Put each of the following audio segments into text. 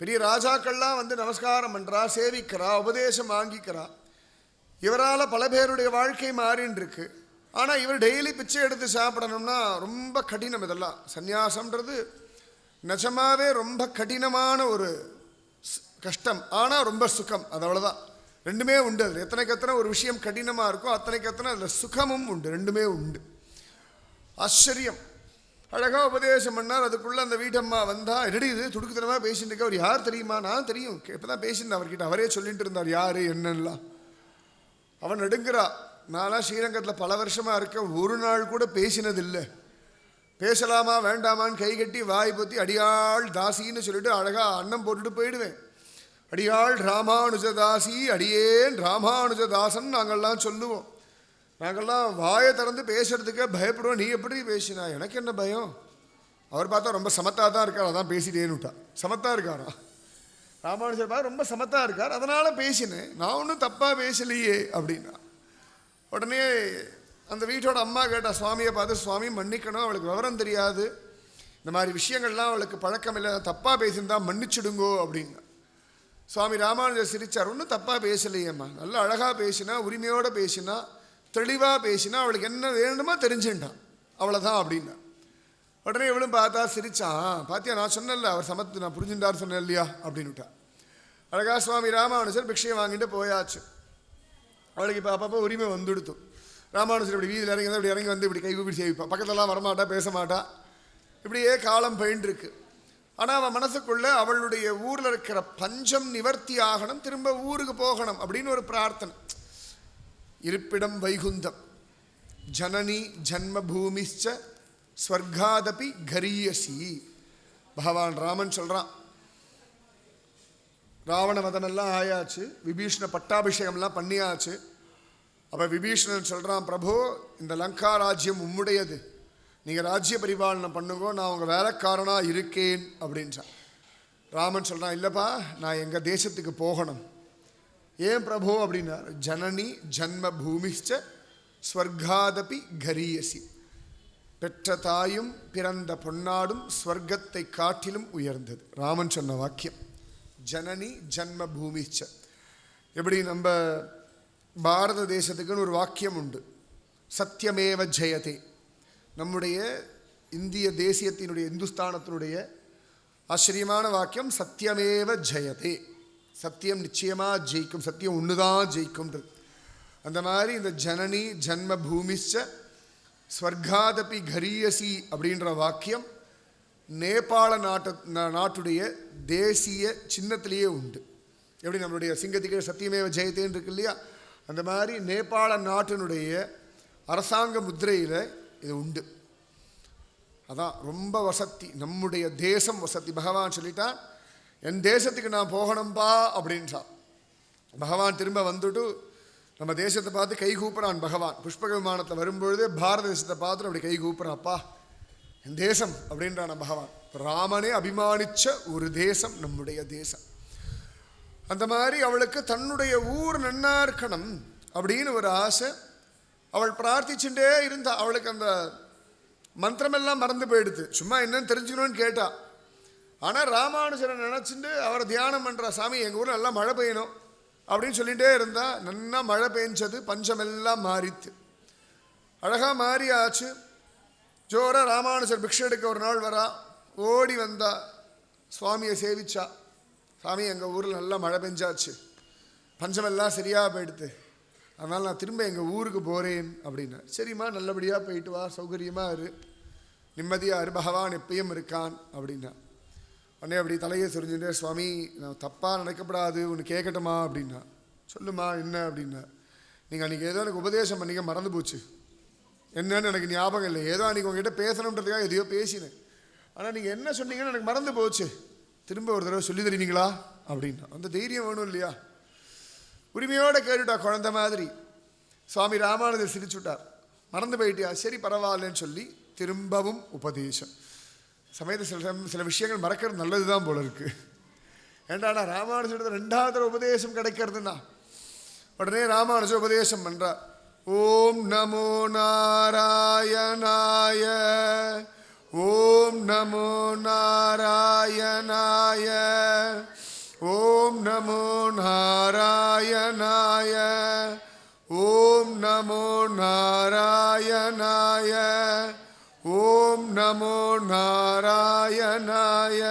பெரிய ராஜாக்கள்லாம் வந்து நமஸ்காரம் பண்ணுறா, சேவிக்கிறா, உபதேசம் வாங்கிக்கிறா. இவரால் பல பேருடைய வாழ்க்கை மாறின்னு இருக்கு. ஆனால் இவர் டெய்லி பிச்சை எடுத்து சாப்பிடணும்னா ரொம்ப கடினம். இதெல்லாம் சந்நியாசம்ன்றது நிஜமாவே ரொம்ப கடினமான ஒரு கஷ்டம். ஆனால் ரொம்ப சுகம். அது அவ்வளோதான். ரெண்டுமே உண்டு. அதில் எத்தனைக்கு எத்தனை ஒரு விஷயம் கடினமாக இருக்கோ அத்தனைக்கு எத்தனை அதில் சுகமும் உண்டு. ரெண்டுமே உண்டு. ஆச்சரியம். அழகாக உபதேசம் பண்ணார். அதுக்குள்ளே அந்த வீட்டம்மா வந்தால், ரெடி இது துடுக்குத்தனமாக பேசிட்டு இருக்க. அவர் யார் தெரியுமா? நான் தெரியும், இப்போ தான் பேசியிருந்தேன் அவர்கிட்ட. அவரே சொல்லிட்டு இருந்தார் யார் என்னெல்லாம். அவன் நடுங்கிறா. நான்லாம் ஸ்ரீரங்கத்தில் பல வருஷமாக இருக்க, ஒரு நாள் கூட பேசினதில்லை. பேசலாமா வேண்டாமான்னு கை கட்டி வாய் பொத்தி அடியாள் தாசின்னு சொல்லிட்டு அழகாக அன்னம் போட்டுட்டு போயிடுவேன். அடியாள் ராமானுஜதாசி, அடியேன் ராமானுஜதாசன் நாங்கள்லாம் சொல்லுவோம். நாங்கள்லாம் வாயை திறந்து பேசுறதுக்கே பயப்படுவோம். நீ எப்படி பேசினா? எனக்கு என்ன பயம்? அவர் பார்த்தா ரொம்ப சமத்தாக தான் இருக்கார், அதான் பேசிட்டேன்னு விட்டா. சமத்தாக இருக்காரா ராமானுஜர்? பார்த்து ரொம்ப சமத்தாக இருக்கார், அதனால் பேசினேன். நான் ஒன்றும் தப்பாக பேசலையே அப்படின்னா. உடனே அந்த வீட்டோட அம்மா கேட்டா சுவாமியை பார்த்து, சுவாமி மன்னிக்கணும், அவளுக்கு விவரம் தெரியாது, இந்த மாதிரி விஷயங்கள்லாம் அவளுக்கு பழக்கம் இல்லை, தப்பாக பேசியிருந்தா மன்னிச்சுடுங்கோ அப்படின்னா. சுவாமி ராமானுஜர் சிரிச்சார். ஒன்றும் தப்பாக பேசலையேம்மா, நல்லா அழகாக பேசினா, உரிமையோடு பேசினா, தெளிவாக பேசினா, அவளுக்கு என்ன வேணுமோ தெரிஞ்சுட்டான், அவ்வளோதான் அப்படின்னா. உடனே இவளும் பார்த்தா சிரிச்சான். பாத்தியா நான் சொன்னல அவர் சமத்து, நான் புரிஞ்சுட்டார் சொன்னேன் இல்லையா அப்படின்னுட்டா. அழகா சுவாமி ராமானுஜர் பிக்ஷையை வாங்கிட்டு போயாச்சு. அவளுக்கு இப்போ அப்பப்போ உரிமை வந்துடுத்து. ராமானுஜர் இப்படி வீதியில் இறங்கி இப்படி இறங்கி வந்து இப்படி கை கூப்பி சேவிப்பா. பக்கத்தெல்லாம் வரமாட்டா, பேச மாட்டா. இப்படியே காலம் பயின்றிருக்கு. ஆனால் அவன் மனசுக்குள்ளே அவளுடைய ஊரில் இருக்கிற பஞ்சம் நிவர்த்தி ஆகணும், திரும்ப ஊருக்கு போகணும் அப்படின்னு ஒரு பிரார்த்தனை. இருப்பிடம் வைகுந்தம், ஜனனி ஜன்மபூமிச்ச ஸ்வர்காதபி கரியசி. பகவான் ராமன் சொல்கிறான். ராவண வதமெல்லாம் ஆயாச்சு, விபீஷண பட்டாபிஷேகம்லாம் பண்ணியாச்சு. அப்போ விபீஷணன் சொல்கிறான், பிரபு இந்த லங்கா ராஜ்யம் உம்முடையது, நீங்கள் ராஜ்ய பரிபாலனம் பண்ணுங்கோ, நான் உங்கள் வேலைக்காரனாக இருக்கேன் அப்படின்றான். ராமன் சொல்கிறான், இல்லைப்பா நான் எங்கள் தேசத்துக்கு போகணும். ஏன் பிரபு அப்படின்னா, ஜனனி ஜன்ம பூமிச்ச ஸ்வர்காதபி கரியசி. பெற்ற தாயும் பிறந்த பொன்னாடும் ஸ்வர்க்கத்தை காட்டிலும் உயர்ந்தது. ராமன் சொன்ன வாக்கியம். ஜனனி ஜன்ம பூமிச்ச. எப்படி நம்ம பாரத தேசத்துக்குன்னு ஒரு வாக்கியம் உண்டு, சத்தியமேவ ஜெயதே. நம்முடைய இந்திய தேசியத்தினுடைய, இந்துஸ்தானத்தினுடைய ஆச்சரியமான வாக்கியம் சத்தியமேவ ஜெயதே. சத்தியம் நிச்சயமாக ஜெயிக்கும், சத்தியம் ஒன்று தான் ஜெயிக்கும்ன்றது. அந்த மாதிரி இந்த ஜனனி ஜன்ம பூமிச்ச ஸ்வர்காதபி கரியசி அப்படின்ற வாக்கியம் நேபாள நாட்டுடைய தேசிய சின்னத்திலேயே உண்டு. எப்படி நம்மளுடைய சிங்கத்துக்கு சத்தியமேவ ஜெயத்தேன்னு இருக்கு இல்லையா, அந்த மாதிரி நேபாள நாட்டினுடைய அரசாங்க முத்திரையில் இது உண்டு. அதான் ரொம்ப வசதி, நம்முடைய தேசம் வசதி. பகவான் சொல்லிட்டான், என் தேசத்துக்கு நான் போகணும்பா அப்படின்றான். பகவான் திரும்ப வந்துட்டு நம்ம தேசத்தை பார்த்து கை கூப்புறான். பகவான் புஷ்பக விமானத்தில் வரும்பொழுதே பாரத தேசத்தை பார்த்துட்டு அப்படி கை கூப்புறான்ப்பா, என் தேசம் அப்படின்றான் பகவான். ராமனே அபிமானிச்ச ஒரு தேசம் நம்முடைய தேசம். அந்த மாதிரி அவளுக்கு தன்னுடைய ஊர் நன்னா இருக்கணும் அப்படின்னு ஒரு ஆசை. அவள் பிரார்த்திச்சுட்டே இருந்தா. அவளுக்கு அந்த மந்திரமெல்லாம் மறந்து போயிடுது, சும்மா என்னன்னு தெரிஞ்சுக்கணும்னு கேட்டா. ஆனால் ராமானுஜரை நினச்சிட்டு அவரை தியானம் பண்ணுறா. சாமி எங்கள் ஊரில் நல்லா மழை பெய்யணும் அப்படின்னு சொல்லிகிட்டே இருந்தா. நல்லா மழை பெஞ்சது, பஞ்சமெல்லாம் மாறித்து, அழகாக மாறி ஆச்சு. ஜோராக ராமானுஜர் பிக்ஷை எடுக்க ஒரு நாள் வரா. ஓடி வந்தா, சுவாமியை சேவிச்சா. சாமி எங்கள் ஊரில் நல்லா மழை பெஞ்சாச்சு, பஞ்சமெல்லாம் சரியாக போயிடுது, அதனால் நான் திரும்ப எங்கள் ஊருக்கு போகிறேன் அப்படின்னா. சரிம்மா நல்லபடியாக போயிட்டு வா, சௌகரியமாக இரு, நிம்மதியாக இரு, பகவான் எப்பயும் இருக்கான் அப்படின்னா. உடனே அப்படி தலையை சொரிஞ்சுட்டே, சுவாமி நான் தப்பாக நினைக்கப்படாது, ஒன்று கேட்கட்டுமா அப்படின்னா. சொல்லுமா என்ன அப்படின்னா. நீங்கள் அன்றைக்கி ஏதோ எனக்கு உபதேசம் பண்ணிக்க மறந்து போச்சு, என்னன்னு எனக்கு ஞாபகம் இல்லை. ஏதோ அன்றைக்கி உங்ககிட்ட பேசணுன்றதுக்காக எதையோ பேசினேன், ஆனால் நீங்கள் என்ன சொன்னீங்கன்னு எனக்கு மறந்து போச்சு, திரும்ப ஒரு தடவை சொல்லி தருவீங்களா அப்படின்னா. அந்த தைரியம் வேணும் இல்லையா. உரிமையோடு கேட்டுட்டா குழந்தை மாதிரி. சுவாமி ராமானுஜர் சிரிச்சுட்டார். மறந்து போயிட்டியா, சரி பரவாயில்லன்னு சொல்லி திரும்பவும் உபதேசம். சமயத்தில் சில விஷயங்கள் மறக்கிறது நல்லது தான் போல இருக்கு. ஏண்டாடா ராமானுஜர் ரெண்டாவது உபதேசம் கிடைக்கிறதுனா. உடனே ராமானுஜர் உபதேசம் பண்றார். ஓம் நமோ நாராயணாய ஓம் நமோ நாராயணாய. ஓம் நமோ நாராயணாய. ஓம் நமோ நாராயணாய. ஓம் நமோ நாராயணாய.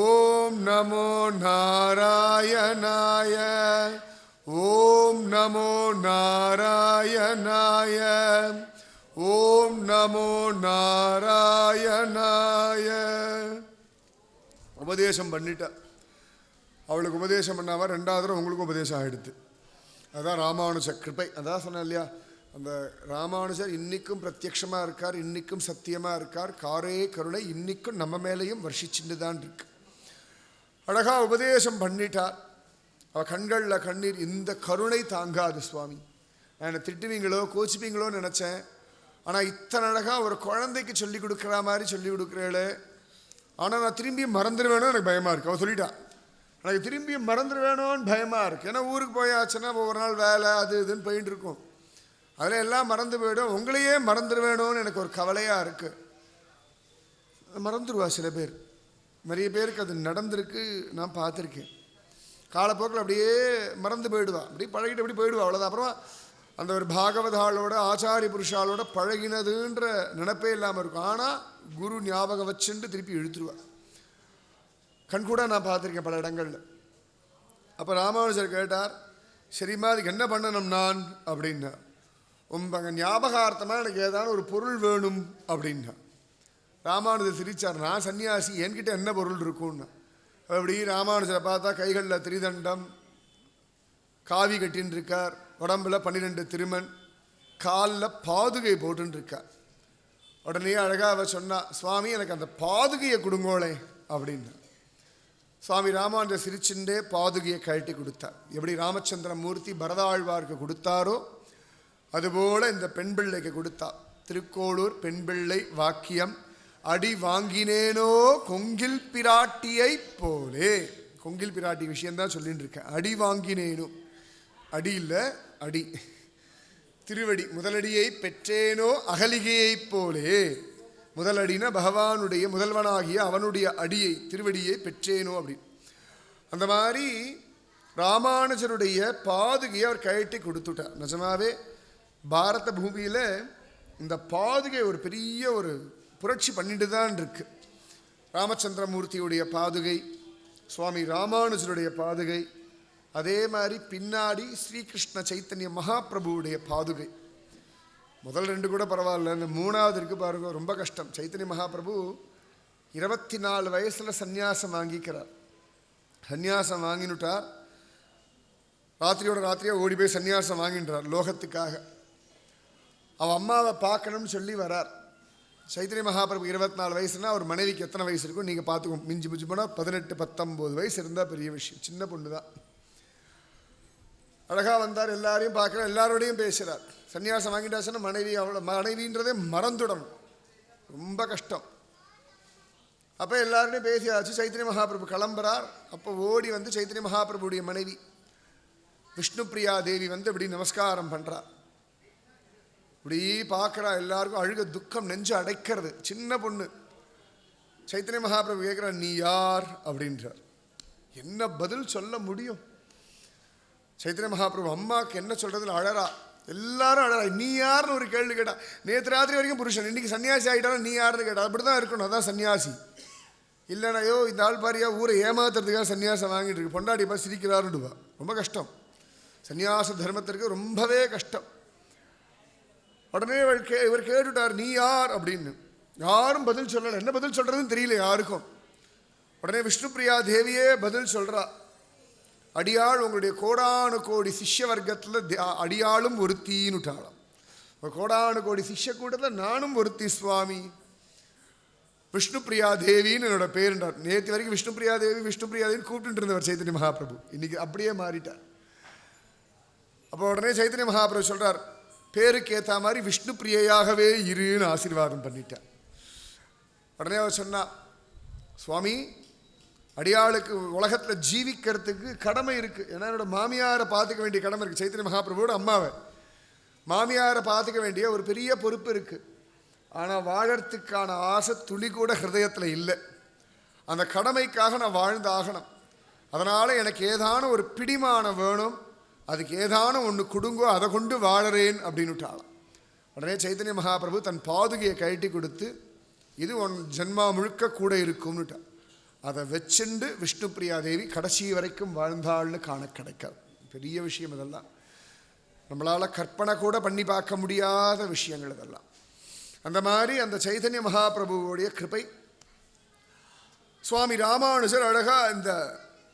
ஓம் நமோ நாராயணாய. ஓம் நமோ நாராயணாய. ஓம் நமோ நாராயணாய. உபதேசம் பண்ணிட்டா. அவளுக்கு உபதேசம் பண்ணாம ரெண்டாவது தடவை உங்களுக்கு உபதேசம் ஆகிடுது. அதான் ராமானுஜ கிருபை. அதான் சொன்னேன் இல்லையா, அந்த ராமானுஜர் இன்னைக்கும் பிரத்யக்ஷமாக இருக்கார், இன்னைக்கும் சத்தியமாக இருக்கார். காரே கருணை இன்னைக்கும் நம்ம மேலேயும் வர்ஷிச்சுட்டு தான் இருக்கு. அழகாக உபதேசம் பண்ணிட்டார். அவள் கண்களில் கண்ணீர். இந்த கருணை தாங்காது சுவாமி. நான் என்னை திட்டுவீங்களோ கோச்சிப்பீங்களோன்னு நினச்சேன். ஆனால் இத்தனை அழகாக ஒரு குழந்தைக்கு சொல்லிக் கொடுக்குற மாதிரி சொல்லிக் கொடுக்குறேளே. ஆனால் நான் திரும்பி மறந்துடுவேணும்னு எனக்கு பயமாக இருக்குது. அவள் சொல்லிட்டா, எனக்கு திரும்பி மறந்துடுவேணும்னு பயமாக இருக்குது. ஏன்னா ஊருக்கு போயாச்சுன்னா ஒவ்வொரு நாள் வேலை அது இதுன்னு போயிட்டு இருக்கும். அதில் எல்லாம் மறந்து போயிடும். உங்களையே மறந்துடுவேணும்னு எனக்கு ஒரு கவலையாக இருக்குது. மறந்துடுவா சில பேர். நிறைய பேருக்கு அது நடந்திருக்கு, நான் பார்த்துருக்கேன். காலப்போக்கில் அப்படியே மறந்து போயிடுவா. அப்படியே பழகிட்டு அப்படி போயிடுவா, அவ்வளோதான். அப்புறமா அந்த ஒரு பாகவதாளோட ஆச்சாரிய புருஷாலோட பழகினதுன்ற நினைப்பே இல்லாமல் இருக்கும். ஆனால் குரு ஞாபகம் வச்சுட்டு திருப்பி இழுத்துருவா. கண்கூட நான் பார்த்துருக்கேன் பல இடங்களில். அப்போ ராமானுஜர் கேட்டார், சரிம்மா அதுக்கு என்ன பண்ணணும் நான் அப்படின்னா. உங்க ஞாபகார்த்தமாக எனக்கு ஏதாவது ஒரு பொருள் வேணும் அப்படின்னா. ராமானுஜர் சிரிச்சார். நான் சன்னியாசி, என்கிட்ட என்ன பொருள் இருக்கும்னா. அப்படி ராமானுஜரை பார்த்தா கைகளில் திரிதண்டம், காவி கட்டின்னு இருக்கார், உடம்புல 12 திருமண், காலில் பாதுகை போட்டுன்னு இருக்கார். உடனே அழகாக அவ சொன்னா, சுவாமி எனக்கு அந்த பாதுகையை கொடுங்கோளே அப்படின்னா. சுவாமி ராமானுஜர் சிரிச்சுண்டே பாதுகையை கழட்டி கொடுத்தார். எப்படி ராமச்சந்திர மூர்த்தி பரதாழ்வாருக்கு கொடுத்தாரோ அதுபோல இந்த பெண் பிள்ளைக்கு கொடுத்தார். திருக்கோளூர் பெண் பிள்ளை வாக்கியம், அடி வாங்கினேனோ கொங்கில் பிராட்டியை போலே. கொங்கில் பிராட்டி விஷயந்தான் சொல்லிட்டு இருக்கேன். அடி வாங்கினேனோ, அடி இல்லை அடி, திருவடி. முதலடியை பெற்றேனோ அகலிகையை போலே. முதலடினா பகவானுடைய முதல்வனாகிய அவனுடைய அடியை, திருவடியை பெற்றேனோ அப்படி. அந்த மாதிரி ராமானுஜருடைய பாதுகையை அவர் கழட்டி கொடுத்துட்டார். நிஜமாவே பாரத பூமியில் இந்த பாதுகை ஒரு பெரிய ஒரு புரட்சி பண்ணிட்டு தான் இருக்கு. ராமச்சந்திரமூர்த்தியுடைய பாதுகை, சுவாமி ராமானுஜருடைய பாதுகை, அதே மாதிரி பின்னாடி ஸ்ரீகிருஷ்ண சைத்தன்ய மகாபிரபுவுடைய பாதுகை. முதல் 2 கூட பரவாயில்ல, இந்த 3வது இருக்கு பாருங்க, ரொம்ப கஷ்டம். சைத்தன்ய மகாபிரபு 24 வயசுல சந்நியாசம் வாங்கிக்கிறார். சந்நியாசம் வாங்கினுட்டார். ராத்திரியோட ராத்திரியாக ஓடி போய் சந்நியாசம் வாங்கின்றார் லோகத்துக்காக. அவன் அம்மாவை பார்க்கணும்னு சொல்லி வரார். சைத்தன்ய மகாபிரபு 24 வயசுனா அவர் மனைவிக்கு எத்தனை வயசு இருக்கும் நீங்கள் பார்த்துக்கோங்க. மிஞ்சி மிஞ்சி போனால் 18-19 வயசு இருந்தால் பெரிய விஷயம். சின்ன பொண்ணு தான். அழகாக வந்தார், எல்லாரையும் பார்க்குறார், எல்லாரோடையும் பேசுகிறார். சன்னியாசம் வாங்கிட்டாச்சுன்னா மனைவி, அவளை மனைவின்றதே மறந்துடணும், ரொம்ப கஷ்டம். அப்போ எல்லாரோடையும் பேசியாச்சு. சைத்தன்ய மகாபிரபு கிளம்புறார். அப்போ ஓடி வந்து சைத்தன்ய மகாபிரபுடைய மனைவி விஷ்ணுபிரியா தேவி வந்து இப்படி நமஸ்காரம் பண்ணுறார். இப்படி பார்க்குறா. எல்லாருக்கும் அழுக, துக்கம் நெஞ்சு அடைக்கிறது. சின்ன பொண்ணு. சைத்தன்ய மகாபிரபு கேட்குறா, நீ யார் அப்படின்றார். என்ன பதில் சொல்ல முடியும்? சைத்தன்ய மகாபிரபு அம்மாவுக்கு என்ன சொல்கிறதுல அழறா. எல்லாரும் அழறா. நீ யாருன்னு ஒரு கேள்வி கேட்டா. நேற்று ராத்திரி வரைக்கும் புருஷன், இன்னைக்கு சன்னியாசி ஆகிட்டாலும் நீ யாருன்னு கேட்டா. அப்படி தான் இருக்கணும், அதான் சன்னியாசி. இல்லைனா ஐயோ இந்த ஆள் பாரியா ஊரை ஏமாத்துறதுக்காக சன்னியாசம் வாங்கிட்டு இருக்கு, பொண்டாடி பார்த்து சிரிக்கிறாருடுவா. ரொம்ப கஷ்டம். சன்னியாச தர்மத்திற்கு ரொம்பவே கஷ்டம். உடனே இவர் கேட்டுட்டார், நீ யார் அப்படின்னு. யாரும் பதில் சொல்லலை. என்ன பதில் சொல்கிறதுன்னு தெரியல யாருக்கும். உடனே விஷ்ணுபிரியா தேவியே பதில் சொல்கிறா. அடியாள் உங்களுடைய கோடானு கோடி சிஷ்ய வர்க்கத்தில் அடியாளும் ஒருத்தின்னுட்டாளாம். கோடானு கோடி சிஷ்ய கூட்டத்தில் நானும் ஒருத்தி சுவாமி. விஷ்ணுபிரியா தேவின்னு என்னோட பேருண்டார். நேற்று வரைக்கும் விஷ்ணுபிரியா தேவி விஷ்ணுபிரியா தேவின்னு கூப்பிட்டு இருந்தவர் சைத்தன்ய மகாபிரபு. இன்னைக்கு அப்படியே மாறிட்டார். அப்போ உடனே சைத்தன்ய மகாபிரபு சொல்கிறார், பேருக்கு ஏற்ற மாதிரி விஷ்ணு பிரியையாகவே இருன்னு ஆசீர்வாதம் பண்ணிட்டார். உடனே அவர் சொன்னா, சுவாமி அடியாளுக்கு உலகத்தில் ஜீவிக்கிறதுக்கு கடமை இருக்குது. ஏன்னா என்னோட மாமியாரை பார்த்துக்க வேண்டிய கடமை இருக்குது. சைத்தன்ய மகாபிரபுவோட அம்மாவை மாமியாரை பார்த்துக்க வேண்டிய ஒரு பெரிய பொறுப்பு இருக்குது. ஆனால் வாழறதுக்கான ஆசை துளி கூட ஹிருதயத்தில் இல்லை. அந்த கடமைக்காக நான் வாழ்ந்தாகணும். அதனால் எனக்கு ஏதான ஒரு பிடிமானம் வேணும், அதுக்கு ஏதான ஒன்று கொடுங்கோ, அதை கொண்டு வாழறேன் அப்படின்னுட்டாளாம். உடனே சைத்தன்ய மகாபிரபு தன் பாதுகையை கழட்டி கொடுத்து, இது உன் ஜென்மா முழுக்க கூட இருக்கும்னுட்டான். அதை வச்சுண்டு விஷ்ணுபிரியா தேவி கடைசி வரைக்கும் வாழ்ந்தாள்னு காண கிடைக்காது. பெரிய விஷயம் இதெல்லாம். நம்மளால் கற்பனை கூட பண்ணி பார்க்க முடியாத விஷயங்கள் இதெல்லாம். அந்த மாதிரி அந்த சைதன்ய மகாபிரபுவோடைய கிருபை. சுவாமி ராமானுஜர் அழகாக இந்த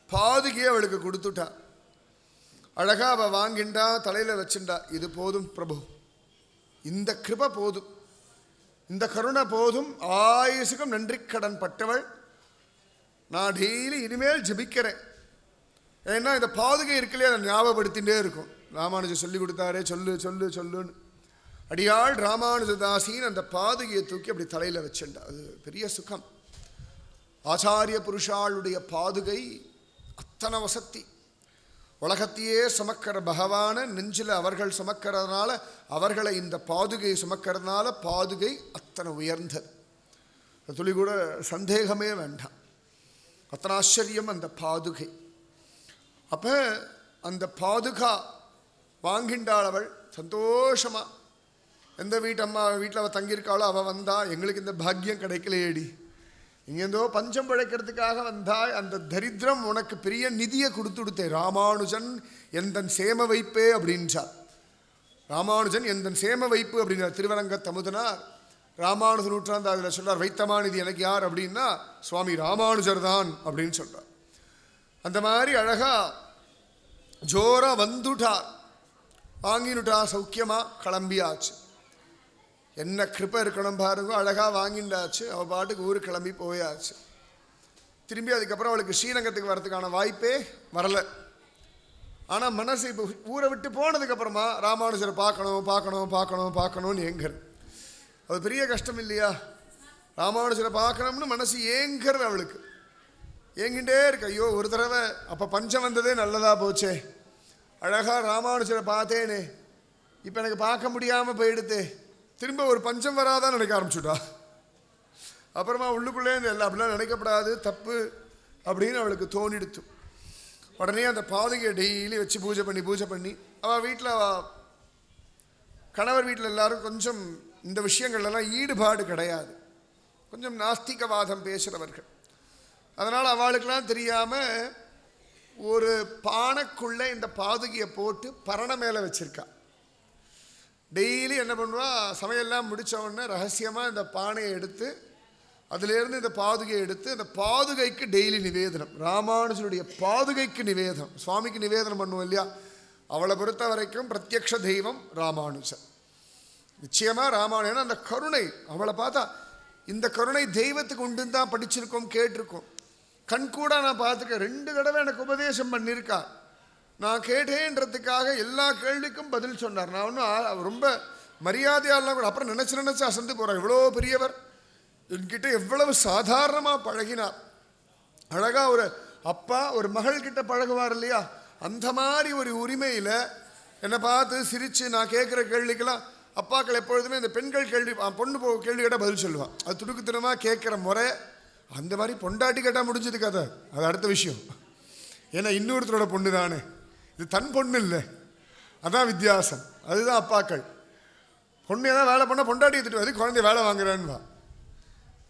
பாதுகையை அவளுக்கு கொடுத்துட்டா. அழகாக அவள் வாங்கிண்டா, தலையில் வச்சுண்டா. இது போதும் பிரபு, இந்த கிருபை போதும், இந்த கருணை போதும், ஆயுசுக்கும் நன்றி கடன் பட்டவள் நான் டெய்லி இனிமேல் ஜபிக்கிறேன். ஏன்னா இந்த பாதுகை இருக்குல்லையே, அதை ஞாபகப்படுத்திகிட்டே இருக்கும். ராமானுஜர் சொல்லி கொடுத்தாரே, சொல்லு சொல்லு சொல்லுன்னு. அடியாள் ராமானுஜதாசின்னு அந்த பாதுகையை தூக்கி அப்படி தலையில் வச்சுண்டா. அது பெரிய சுகம். ஆச்சாரிய புருஷாளுடைய பாதுகை அத்தனை வசத்தி. உலகத்தையே சுமக்கிற பகவான நெஞ்சில் அவர்கள் சுமக்கிறதுனால, அவர்களை இந்த பாதுகை சுமக்கிறதுனால பாதுகை அத்தனை உயர்ந்தது. துளி கூட சந்தேகமே வேண்டாம். அத்தனை ஆச்சரியம் அந்த பாதுகை. அப்போ அந்த பாதுகா வாங்கிண்டாள் அவள் சந்தோஷமாக. எந்த வீட்டம்மா வீட்டில் அவள் தங்கியிருக்காளோ அவள் வந்தா, எங்களுக்கு இந்த பாக்கியம் கிடைக்கலையேடி, இங்கேருந்தோ பஞ்சம் பிழைக்கிறதுக்காக வந்தாய், அந்த தரித்திரம் உனக்கு பெரிய நிதியை கொடுத்துடுத்தே. ராமானுஜன் எந்தன் சேம வைப்பே அப்படின்றார். ராமானுஜன் எந்தன் சேம வைப்பு அப்படின்னார் திருவரங்க தமுதனார். ராமானுஜ நூற்றாண்டு அதில் சொல்றார், வைத்தமாநிதி எனக்கு யார் அப்படின்னா சுவாமி ராமானுஜர் தான் அப்படின்னு சொல்றார். அந்த மாதிரி அழகா ஜோரா வந்துட்டார், வாங்கினுட்டா, சௌக்கியமாக கிளம்பியாச்சு. என்ன கிருப்பை இருக்கணும் பாருங்க. அழகாக வாங்கிண்டாச்சு, அவள் பாட்டுக்கு ஊருக்கு கிளம்பி போயாச்சு. திரும்பி அதுக்கப்புறம் அவளுக்கு ஸ்ரீரங்கத்துக்கு வரதுக்கான வாய்ப்பே வரலை. ஆனால் மனசு இப்போ ஊரை விட்டு போனதுக்கப்புறமா ராமானுஜரை பார்க்கணும் பார்க்கணும் பார்க்கணும் பார்க்கணும்னு ஏங்குறது. அது பெரிய கஷ்டம் இல்லையா? ராமானுஜரை பார்க்கணும்னு மனசு ஏங்குறது அவளுக்கு. ஏங்கிட்டே இருக்கு. ஐயோ, ஒரு தடவை அப்போ பஞ்சம் வந்ததே நல்லதாக போச்சே, அழகாக ராமானுஜரை பார்த்தேனே, இப்போ எனக்கு பார்க்க முடியாமல் போயிடுத்தே, திரும்ப ஒரு பஞ்சம் வராதான் நினைக்க ஆரம்பிச்சுட்டா. அப்புறமா உள்ளுக்குள்ளே எல்லாம் அப்படிலாம் நினைக்கப்படாது, தப்பு அப்படின்னு அவளுக்கு தோணிடுத்து. உடனே அந்த பாதுகையை டெய்லி வச்சு பூஜை பண்ணி அவள் வீட்டில், கணவர் வீட்டில் எல்லாரும் கொஞ்சம் இந்த விஷயங்கள்லாம் ஈடுபாடு கிடையாது, கொஞ்சம் நாஸ்திகவாதம் பேசுகிறவர்கள். அதனால் அவளுக்கெல்லாம் தெரியாமல் ஒரு பானைக்குள்ளே இந்த பாதுகையை போட்டு பரணை மேலே வச்சுருக்கா. டெய்லி என்ன பண்ணுவா, சமையல்லாம் முடித்த உடனே ரகசியமாக இந்த பானையை எடுத்து அதிலேருந்து இந்த பாதுகையை எடுத்து அந்த பாதுகைக்கு டெய்லி நிவேதனம், ராமானுஜனுடைய பாதுகைக்கு நிவேதனம், சுவாமிக்கு நிவேதனம் பண்ணுவோம் இல்லையா, அவளை பொறுத்த வரைக்கும் பிரத்யக்ஷ தெய்வம் ராமானுஜன். நிச்சயமாக ராமானுஜன் அந்த கருணை அவளை பார்த்தா, இந்த கருணை தெய்வத்துக்கு உண்டுன்னு தான் படிச்சிருக்கோம், கேட்டிருக்கோம். கண்கூட நான் பார்த்துக்க 2 தடவை எனக்கு உபதேசம் பண்ணியிருக்கா. நான் கேட்டேன்றதுக்காக எல்லா கேள்விக்கும் பதில் சொன்னார். நான் ஒன்றும் ரொம்ப மரியாதையாலாம் கூட அப்புறம் நினச்சி அசந்து போகிறேன். இவ்வளோ பெரியவர் என்கிட்ட எவ்வளவு சாதாரணமாக பழகினார். அழகாக ஒரு அப்பா ஒரு மகள்கிட்ட பழகுவார் இல்லையா, அந்த மாதிரி ஒரு உரிமையில் என்னை பார்த்து சிரித்து நான் கேட்குற கேள்விக்கெல்லாம் அப்பாக்கள் எப்பொழுதுமே இந்த பெண்கள் கேள்வி, பொண்ணு கேள்வி கேட்டால் பதில் சொல்லுவான். அது துடுக்குத்தனமாக கேட்குற முறை. அந்த மாதிரி பொண்டாட்டி கேட்டால் முடிஞ்சது கதை, அது அடுத்த விஷயம். ஏன்னா இன்னொருத்தரோட பொண்ணு தானே, இது தன் பொண்ணு இல்லை, அதான் வித்தியாசம். அதுதான் அப்பாக்கள். பொண்ணு ஏதாவது வேலை பண்ணால் பொண்டாட்டி எடுத்துட்டு வந்து குழந்தைய வேலை வாங்குறான்வா.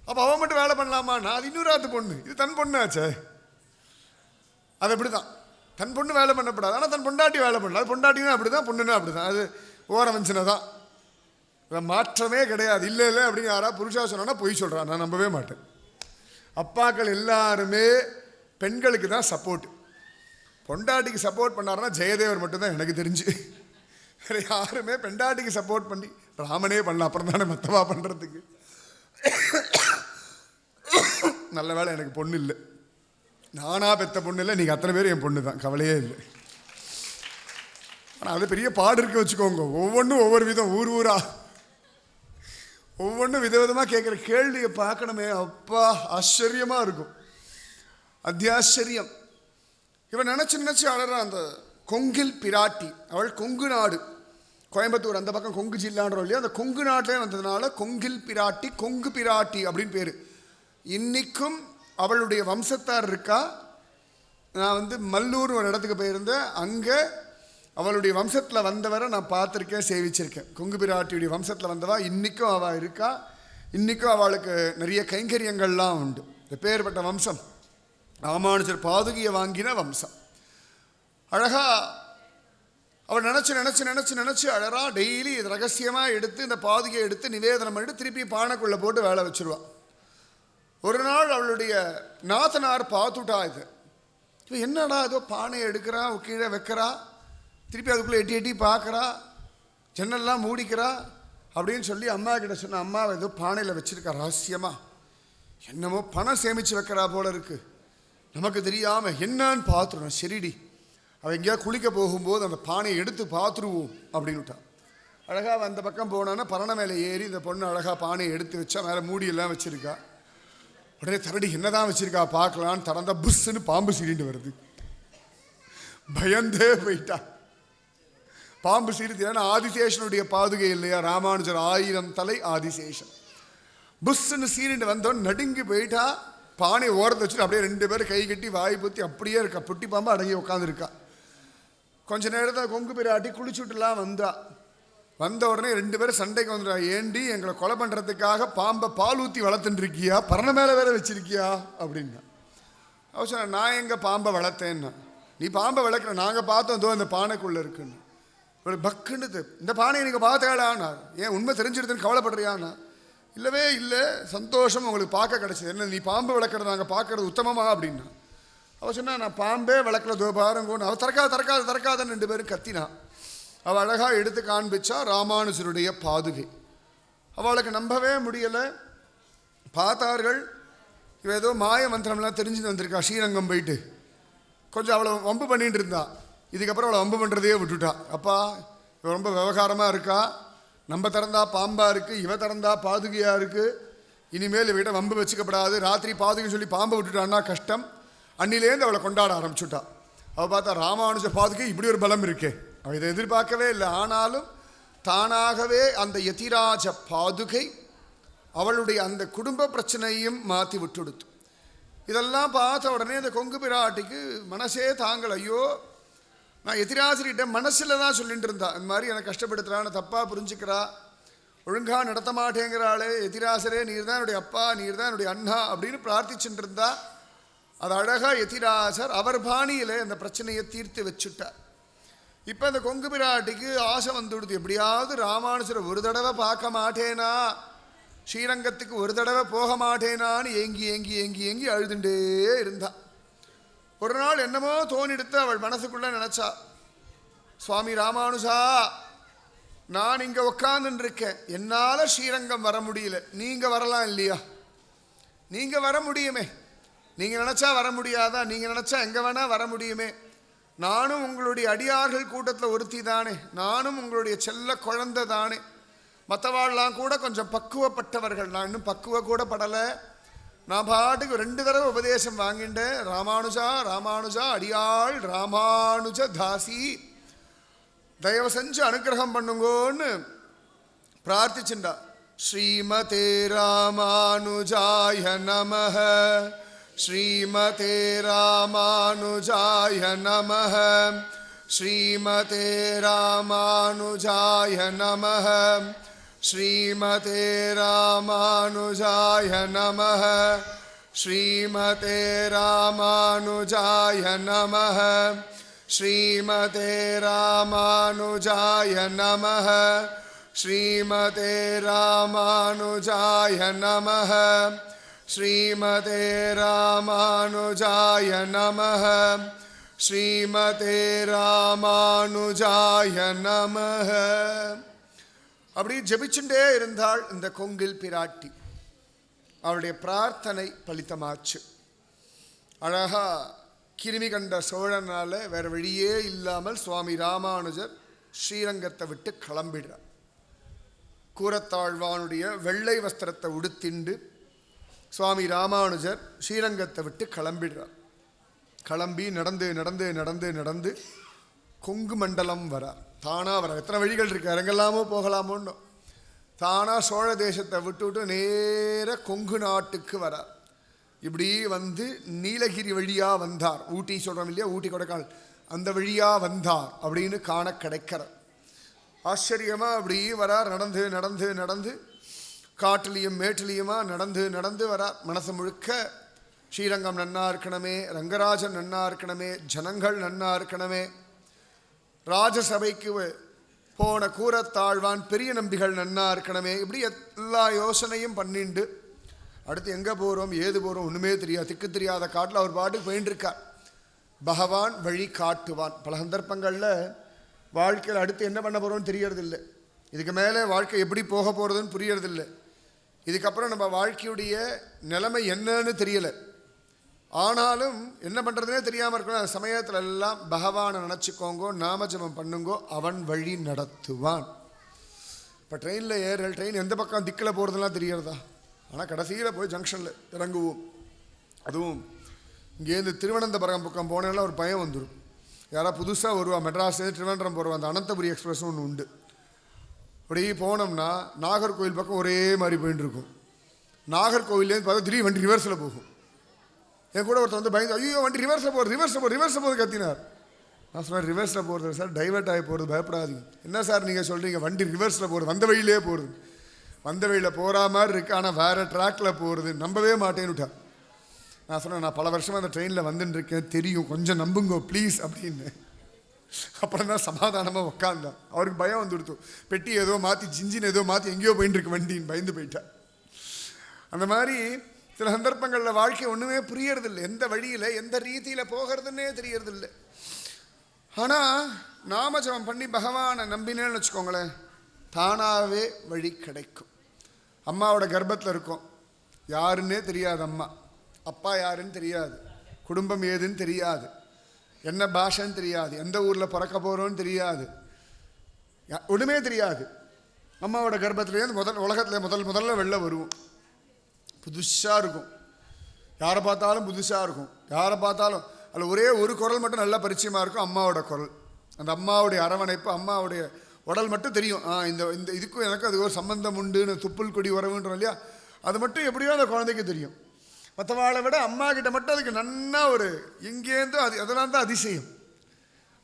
அப்போ அவன் மட்டும் வேலை பண்ணலாமா? நான் அது இன்னொரு பொண்ணு, இது தன் பொண்ணு ஆச்சே. அது அப்படி தான், தன் பொண்ணு வேலை பண்ணப்படாது, ஆனால் தன் பொண்டாட்டி வேலை பண்ணலாம். அது பொண்டாட்டினா அப்படி தான், பொண்ணுன்னா அப்படி தான். அது ஓரவஞ்சனை தான், மாற்றமே கிடையாது. இல்லை இல்லை அப்படின்னு யாராவது புருஷா சொன்னா பொய் சொல்கிறான், நான் நம்பவே மாட்டேன். அப்பாக்கள் எல்லாருமே பெண்களுக்கு தான் சப்போர்ட். பொண்டாட்டிக்கு சப்போர்ட் பண்ணாருன்னா ஜெயதேவர் மட்டும்தான் எனக்கு தெரிஞ்சு. வேறு யாருமே பெண்டாட்டிக்கு சப்போர்ட் பண்ணி, ராமனே பண்ணல அப்புறம் தானே மற்றவா பண்ணுறதுக்கு. நல்ல வேலை எனக்கு பொண்ணு இல்லை, நானா பெத்த பொண்ணு இல்லை, நீங்கள் அத்தனை பேர் என் பொண்ணு தான், கவலையே இல்லை. ஆனால் அது பெரிய பாடு இருக்க வச்சுக்கோங்க. ஒவ்வொன்றும் ஒவ்வொரு விதம், ஊரா ஒவ்வொன்றும் விதவிதமாக கேட்குற கேள்வியை பார்க்கணுமே, அப்பா ஆச்சரியமாக இருக்கும், அத்தியாச்சரியம். இவன் நினச்சி அழறா. அந்த கொங்கில் பிராட்டி, அவள் கொங்கு நாடு, கோயம்புத்தூர் அந்த பக்கம் கொங்கு ஜில்லான்றோம் இல்லையா, அந்த கொங்கு நாட்டிலே வந்ததுனால கொங்கில் பிராட்டி, கொங்கு பிராட்டி அப்படின்னு பேர். இன்றைக்கும் அவளுடைய வம்சத்தார் இருக்கா. நான் மல்லூர் ஒரு இடத்துக்கு போயிருந்தேன். அங்கே அவளுடைய வம்சத்தில் வந்தவரை நான் பார்த்துருக்கேன், சேவிச்சிருக்கேன். கொங்கு பிராட்டியுடைய வம்சத்தில் வந்தவா இன்றைக்கும் அவள் இருக்கா. இன்றைக்கும் அவளுக்கு நிறைய கைங்கரியங்கள்லாம் உண்டு. எப்பேற்பட்ட வம்சம்! ராமானுஜர் பாதுகையை வாங்கின வம்சம். அழகா அவள் நினச்சி அழறா. டெய்லி இது ரகசியமாக எடுத்து இந்த பாதுகையை எடுத்து நிவேதனம் பண்ணிட்டு திருப்பி பானைக்குள்ளே போட்டு வேலை வச்சுருவாள். ஒரு நாள் அவளுடைய நாத்தனார் பார்த்துட்டா. இது என்னடா ஏதோ பானையை எடுக்கிறா, கீழே வைக்கிறா, திருப்பி அதுக்குள்ளே எட்டி எட்டி பார்க்குறா, ஜன்னல்லாம் மூடிக்கிறா அப்படின்னு சொல்லி அம்மா கிட்ட சொன்ன. அம்மா ஏதோ பானையில் வச்சுருக்கா ரகசியமாக, என்னமோ பணம் சேமித்து வைக்கிறா போல இருக்குது, நமக்கு தெரியாமல் என்னன்னு பார்த்துருவோம். சரிடி, அவள் எங்கேயா குளிக்க போகும்போது அந்த பானையை எடுத்து பார்த்துருவோம் அப்படின்னுட்டான். அழகாக அந்த பக்கம் போனான்னா பரண மேலே ஏறி இந்த பொண்ணு அழகாக பானையை எடுத்து வச்சா, மேலே மூடியெல்லாம் வச்சுருக்கா. உடனே தரடி என்னதான் வச்சுருக்கா பார்க்கலான்னு திறந்தா புஷ்ஷுன்னு பாம்பு சீறிட்டு வருது. பயந்தே போயிட்டா. பாம்பு சீரிட்டு, ஏன்னா ஆதிசேஷனுடைய பாதுகை இல்லையா, ராமானுஜர் 1000 தலை ஆதிசேஷன். புஷ்ஷுன்னு சீறிட்டு வந்தோன்னு நடுங்கி போயிட்டா. பானை ஓரத்தை வச்சுட்டு அப்படியே 2 பேரும் கை கட்டி வாய் பற்றி அப்படியே இருக்கா. புட்டி பாம்பு அடங்கி உட்காந்துருக்கா. கொஞ்ச நேரத்தில் கொங்கு பிராட்டி குளிச்சுட்டுலாம் வந்த உடனே 2 பேரும் சண்டைக்கு வந்துடுறா. ஏண்டி எங்களை கொலை பண்ணுறதுக்காக பாம்பை பால் ஊற்றி வளர்த்துட்டுருக்கியா, பரண மேலே வேற வச்சிருக்கியா அப்படின்னா. அவ சொன்ன, நான் எங்கள் பாம்பை வளர்த்தேன்னா. நீ பாம்பை வளர்க்குற, நாங்கள் பார்த்தோம் தோ இந்த பானைக்குள்ளே இருக்குன்னு. ஒரு பக்குன்னு இந்த பானையை நீங்கள் பார்த்தாடானா, ஏன் உண்மை தெரிஞ்சிடுதுன்னு கவலைப்படுறியானா. இல்லவே இல்லை, சந்தோஷம் உங்களுக்கு பார்க்க கிடச்சிது. என்ன நீ பாம்பு வளர்க்குறது நாங்கள் பார்க்கறது உத்தமமா அப்படின்னா. அவள் சொன்னா, நான் பாம்பே வளர்க்கல தோ பாருங்கன்னு. அவள் திறக்காதன்னு 2 பேரும் கத்தினான். அவள் அழகாக எடுத்து காண்பிச்சா ராமானுஜருடைய பாதுகை. அவளுக்கு நம்பவே முடியலை. பார்த்தார்கள், இவ ஏதோ மாய மந்திரம்லாம் தெரிஞ்சுட்டு வந்திருக்கா. ஸ்ரீரங்கம் போயிட்டு கொஞ்சம் அவளை வம்பு பண்ணிட்டு இருந்தா. இதுக்கப்புறம் அவளை வம்பு பண்ணுறதையே விட்டுட்டா. அப்பா இவ ரொம்ப விவகாரமாக இருக்கா, நம்ம திறந்தா பாம்பாக இருக்குது, இவ திறந்தா பாதுகையாக இருக்குது, இனிமேல் இவகிட்ட வம்பு வச்சுக்கப்படாது. ராத்திரி பாதுகைன்னு சொல்லி பாம்பை விட்டுட்டான்னா கஷ்டம். அன்னிலேருந்து அவளை கொண்டாட ஆரம்பிச்சுட்டா. அவள் பார்த்தா ராமானுஜ பாதுகை இப்படி ஒரு பலம் இருக்கே, அவள் இதை எதிர்பார்க்கவே இல்லை. ஆனாலும் தானாகவே அந்த யதிராஜ பாதுகை அவளுடைய அந்த குடும்ப பிரச்சனையும் மாற்றி விட்டுடுத்து. இதெல்லாம் பார்த்த உடனே அந்த கொங்கு பிராட்டிக்கு மனசே தாங்கள். ஐயோ, நான் எதிராசிரிட்ட மனசில் தான் சொல்லிட்டு இருந்தா, இந்த மாதிரி எனக்கு கஷ்டப்படுத்துகிறான்னு தப்பாக புரிஞ்சுக்கிறா, ஒழுங்காக நடத்த மாட்டேங்கிறாளே, எதிராசரே நீர் தான் என்னுடைய அப்பா, நீர் தான் என்னுடைய அண்ணா அப்படின்னு பிரார்த்திச்சுட்டு இருந்தா. அது அழகாக எதிராசர் அவர் பாணியில் அந்த பிரச்சனையை தீர்த்து வச்சுட்டார். இப்போ அந்த கொங்கு பிராட்டிக்கு ஆசை வந்துடுது, எப்படியாவது ராமானுஜரை ஒரு தடவை பார்க்க மாட்டேனா, ஸ்ரீரங்கத்துக்கு ஒரு தடவை போக மாட்டேனான்னு ஏங்கி அழுதுண்டே இருந்தா. ஒரு நாள் என்னமோ தோணிடுத்து அவள் மனசுக்குள்ள நினைச்சா, சுவாமி ராமானுஜா, நான் இங்கே உட்காந்துன்னு இருக்கேன், என்னால் ஸ்ரீரங்கம் வர முடியல, நீங்கள் வரலாம் இல்லையா? நீங்கள் வர முடியுமே, நீங்கள் நினச்சா வர முடியாதா? நீங்கள் நினச்சா எங்கே வேணால் வர முடியுமே. நானும் உங்களுடைய அடியார்கள் கூட்டத்தில் ஒருத்தி தானே, நானும் உங்களுடைய செல்ல குழந்தை தானே. மற்றவாள்லாம் கூட கொஞ்சம் பக்குவப்பட்டவர்கள், நான் இன்னும் பக்குவ கூட படலை. நான் பாட்டுக்கு 2 தடவை உபதேசம் வாங்கிட்டேன். ராமானுஜா ராமானுஜா அடியாள் ராமானுஜ தாசி, தயவு செஞ்சு அனுகிரகம் பண்ணுங்கோன்னு பிரார்த்திச்சுண்டா. ஸ்ரீமதே ராமானுஜாய நமஹ, ஸ்ரீமதே ராமானுஜாய நமஹ, ஸ்ரீமதே ராமானுஜாய நமஹ, ஸ்ரீமதே ராமானுஜாய நமஹ, ஸ்ரீமதே ராமானுஜாய நமஹ, ஸ்ரீமதே ராமானுஜாய நமஹ, ஸ்ரீமதே ராமானுஜாய நமஹ, ஸ்ரீமதே ராமானுஜாய நமஹ, ஸ்ரீமதே ராமானுஜாய நமஹ. அப்படி ஜபிச்சுட்டே இருந்தாள் இந்த கொங்கில் பிராட்டி. அவளுடைய பிரார்த்தனை பலித்தமாச்சு. அழகா கிருமி கண்ட சோழனால வேற வழியே இல்லாமல் சுவாமி ராமானுஜர் ஸ்ரீரங்கத்தை விட்டு கிளம்பிடுறார். கூரத்தாழ்வானுடைய வெள்ளை வஸ்திரத்தை உடுத்திண்டு சுவாமி ராமானுஜர் ஸ்ரீரங்கத்தை விட்டு கிளம்பிடுறார். கிளம்பி நடந்து கொங்கு மண்டலம் வரார். தானாக வரார். எத்தனை வழிகள் இருக்கு, இறங்கலாமோ போகலாமோன்னு. தானாக சோழ தேசத்தை விட்டு நேர கொங்கு நாட்டுக்கு வரார். இப்படி வந்து நீலகிரி வழியாக வந்தார். ஊட்டி சொல்கிறோம் இல்லையா, ஊட்டி கொடைக்கானல், அந்த வழியாக வந்தார் அப்படின்னு காண கிடைக்கிறார். ஆச்சரியமாக அப்படி வரார். நடந்து நடந்து நடந்து காட்டுலேயும் மேட்டுலேயுமா நடந்து நடந்து வரார். மனசு முழுக்க ஸ்ரீரங்கம் நன்னா இருக்கணுமே, ரங்கராஜன் நன்னா இருக்கணுமே, ஜனங்கள் நன்னா இருக்கணுமே, ராஜசபைக்கு போன கூரத்தாழ்வான் பெரிய நம்பிகள் நன்னா இருக்கணுமே, இப்படி எல்லா யோசனையும் பண்ணிண்டு அடுத்து எங்கே போகிறோம் ஏது போகிறோம் ஒன்றுமே தெரியாது. திக்கு தெரியாத காட்டில் அவர் பாட்டுக்கு போயின்னு இருக்கார். பகவான் வழி காட்டுவான். பல சந்தர்ப்பங்களில் வாழ்க்கையில் அடுத்து என்ன பண்ண போகிறோம்னு தெரியறதில்லை. இதுக்கு மேலே வாழ்க்கை எப்படி போக போகிறதுன்னு புரியறதில்லை. இதுக்கப்புறம் நம்ம வாழ்க்கையுடைய நிலைமை என்னன்னு தெரியலை. ஆனாலும் என்ன பண்ணுறதுனே தெரியாமல் இருக்கணும். அந்த சமயத்தில் எல்லாம் பகவானை நினச்சிக்கோங்கோ, நாமஜபம் பண்ணுங்கோ, அவன் வழி நடத்துவான். இப்போ ட்ரெயினில் ஏறல், ட்ரெயின் எந்த பக்கம் திக்கில் போகிறதுலாம் தெரியறதா? ஆனால் கடைசியில் போய் ஜங்ஷனில் இறங்குவோம். அதுவும் இங்கேருந்து திருவனந்தபுரம் பக்கம் போனேன்னா ஒரு பயம் வந்துடும். யாராவது புதுசாக வருவா, மெட்ராஸ்லேருந்து திருவனந்தபுரம் போடுவா, அந்த அனந்தபுரி எக்ஸ்பிரஸ்னு ஒன்று உண்டு. அப்படி போனோம்னா நாகர்கோவில் பக்கம் ஒரே மாதிரி போயின்னு இருக்கும். நாகர்கோவிலேருந்து பார்த்தா திடீர் வண்டி ரிவர்ஸில் போகும். என் கூட ஒருத்தர் வந்து பயந்து, ஐயோ வண்டி ரிவர்ஸில் போகிறது, ரிவர்ஸில் போகிறது கத்தினார். நான் சொன்னேன், ரிவர்ஸில் போகிறது சார், டைவர்ட் ஆகி போகிறது, பயப்படாதீங்க. என்ன சார் நீங்கள் சொல்கிறீங்க, வண்டி ரிவர்ஸில் போகிறது, வந்த வழியிலே போகிறது. வந்த வழியில் போகிற மாதிரி இருக்குது, ஆனால் வேறு ட்ராக்கில் போகிறது, நம்பவே மாட்டேன்னுட்டா. நான் சொன்னேன், நான் பல வருஷமாக அந்த ட்ரெயினில் வந்துன்னு இருக்கேன், தெரியும், கொஞ்சம் நம்புங்கோ ப்ளீஸ் அப்படின்னு. அப்புறம் தான் சமாதானமாக உட்காந்தான். அவருக்கு பயம் வந்துடுத்து. பெட்டி ஏதோ மாற்றி, ஜிஞ்சின் ஏதோ மாற்றி எங்கேயோ போயின்னு இருக்கு வண்டின்னு பயந்து போயிட்டா. அந்த மாதிரி சில சந்தர்ப்பங்களில் வாழ்க்கை ஒன்றுமே புரியறதில்லை. எந்த வழியில் எந்த ரீதியில் போகிறதுன்னே தெரியறதில்லை. ஆனால் நாமஜபம் பண்ணி பகவானை நம்பினேன்னு வச்சுக்கோங்களேன், தானாகவே வழி கிடைக்கும். அம்மாவோட கர்ப்பத்தில் இருக்கும், யாருன்னே தெரியாது. அம்மா அப்பா யாருன்னு தெரியாது, குடும்பம் ஏதுன்னு தெரியாது, என்ன பாஷைன்னு தெரியாது, எந்த ஊரில் பிறக்க போகிறோன்னு தெரியாது, ஒன்றுமே தெரியாது. அம்மாவோட கர்ப்பத்துலேருந்து உலகத்தில் முதல்ல வெளில வருவோம். புதுசாக இருக்கும், யாரை பார்த்தாலும் புதுசாக இருக்கும். யாரை பார்த்தாலும் அதில் ஒரே ஒரு குரல் மட்டும் நல்லா பரிச்சயமாக இருக்கும், அம்மாவோட குரல். அந்த அம்மாவுடைய அரவணைப்பு, அம்மாவுடைய உடல் மட்டும் தெரியும். இந்த இந்த இதுக்கும் எனக்கு அது ஒரு சம்பந்தம் உண்டுன்னு, துப்புல் கொடி உறவுன்றோம் இல்லையா, அது மட்டும் எப்படியோ அந்த குழந்தைக்கு தெரியும். மற்றவாளை விட அம்மா கிட்ட மட்டும் அதுக்கு நன்னா ஒரு எங்கேருந்தோ அதெல்லாம் தான் அதிசயம்.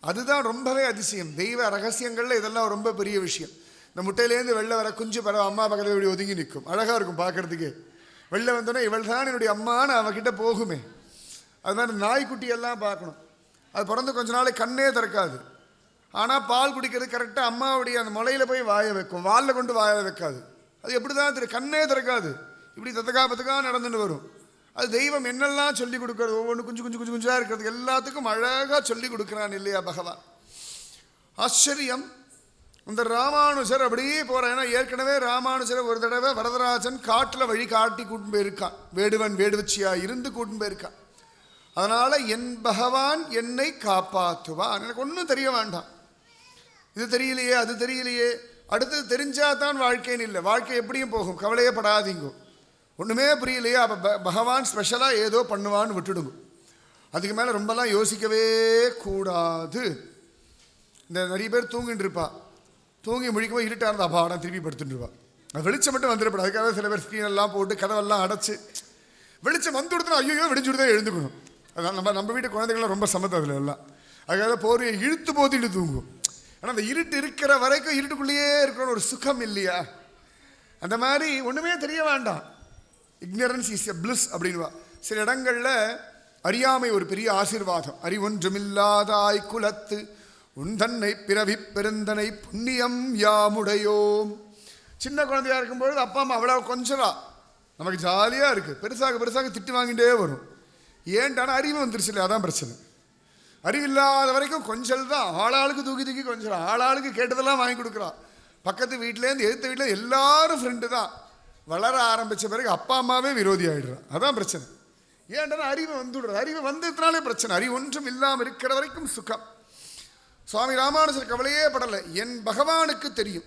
அதுதான் ரொம்பவே அதிசயம். தெய்வ ரகசியங்களில் இதெல்லாம் ரொம்ப பெரிய விஷயம். இந்த முட்டையிலேருந்து வெளில வர குஞ்சு பறவை அம்மா பக்கத்தில் இப்படி ஒதுங்கி நிற்கும், அழகாக இருக்கும் பார்க்குறதுக்கே. வெளில வந்தோடனே இவள் தான் என்னுடைய அம்மான்னு அவகிட்ட போகுமே. அது மாதிரி நாய்க்குட்டியெல்லாம் பார்க்கணும். அது பிறந்து கொஞ்ச நாள் கண்ணே திறக்காது, ஆனால் பால் குடிக்கிறது கரெக்டாக அம்மாவுடைய அந்த முளையில் போய் வாய வைக்கும், வாலில் கொண்டு வாய வைக்காது. அது எப்படி தான் தெரியும், கண்ணே திறக்காது, இப்படி தத்தக்கா நடந்துட்டு வரும். அது தெய்வம் என்னெல்லாம் சொல்லி கொடுக்குறது, ஒவ்வொன்று குஞ்சு குஞ்சு குஞ்சு குஞ்சாக இருக்கிறது எல்லாத்துக்கும் அழகாக சொல்லி கொடுக்குறான் இல்லையா பகவான். ஆச்சரியம். இந்த ராமானுஜர் அப்படியே போகிறான். ஏன்னா ஏற்கனவே ராமானுஜரை ஒரு தடவை வரதராஜன் காட்டில் வழி காட்டி கூட்டின்னு போயிருக்கான். வேடுவன் வேடுவச்சியா இருந்து கூட்டின்னு போயிருக்கான். அதனால் என் பகவான் என்னை காப்பாற்றுவான், எனக்கு ஒன்றும் தெரிய வேண்டாம், இது தெரியலையே அது தெரியலையே, அடுத்தது தெரிஞ்சாதான் வாழ்க்கைன்னு இல்லை, வாழ்க்கை எப்படியும் போகும், கவலையே படாதீங்கோ. ஒன்றுமே புரியலையே, அப்போ பகவான் ஸ்பெஷலாக ஏதோ பண்ணுவான்னு விட்டுடுங்க. அதுக்கு மேலே ரொம்பலாம் யோசிக்கவே கூடாது. இந்த நிறைய பேர் தூங்கிட்டு இருப்பா, தூங்கி முழிக்கும்போது இருட்டாக இருந்தால் அப்பாடா திருப்பி படுத்துட்டுருவா. அது வெளிச்சம் மட்டும் வந்துடப்படும். அதுக்காக சில பேர் ஸ்க்ரீனெல்லாம் போட்டு கதவெல்லாம் அடைச்சி வெளிச்சம் வந்து கொடுத்தா ஐயோ விடிஞ்சுட்டு தான் எழுந்துக்கணும். அதான் நம்ம வீட்டு குழந்தைகள்லாம் ரொம்ப சமத்து அதில் எல்லாம். அதுக்காக போர்வையை இழுத்து போத்திட்டு தூங்கும். ஆனால் அந்த இருட்டு இருக்கிற வரைக்கும் இருட்டுக்குள்ளேயே இருக்கணும்னு ஒரு சுகம் இல்லையா? அந்த மாதிரி ஒன்றுமே தெரிய வேண்டாம். இக்னரன்ஸ் இஸ் எ பிளிஸ் அப்படின்வா. சில இடங்களில் அறியாமை ஒரு பெரிய ஆசீர்வாதம். அறிவொன்றுமில்லாதாய் குலத்து உன் தன்னை பிறவி பெருந்தனை புண்ணியம் யாமுடையோம். சின்ன குழந்தையா இருக்கும்பொழுது அப்பா அம்மா அவ்வளோ கொஞ்சரா நமக்கு ஜாலியாக இருக்குது. பெருசாக பெருசாக திட்டு வாங்கிட்டே வரும். ஏன்டான அறிவு வந்துருச்சு இல்லை, அதான் பிரச்சனை. அறிவில்லாத வரைக்கும் கொஞ்சல் தான். ஆளாளுக்கு தூக்கி தூக்கி கொஞ்சம் ஆளாளுக்கு கேட்டதெல்லாம் வாங்கி கொடுக்குறான். பக்கத்து வீட்டிலேருந்து எதிர்த்த வீட்டில் எல்லாரும் ஃப்ரெண்டு தான். வளர ஆரம்பித்த பிறகு அப்பா அம்மாவே விரோதி ஆகிடுறான். அதான் பிரச்சனை. ஏன்டா அறிவு வந்துடுறது. அறிவு வந்ததுனாலே பிரச்சனை. அறிவு ஒன்றும் இல்லாமல் இருக்கிற வரைக்கும் சுகம். சுவாமி ராமானுஜர் கவலையே படலை. என் பகவானுக்கு தெரியும்.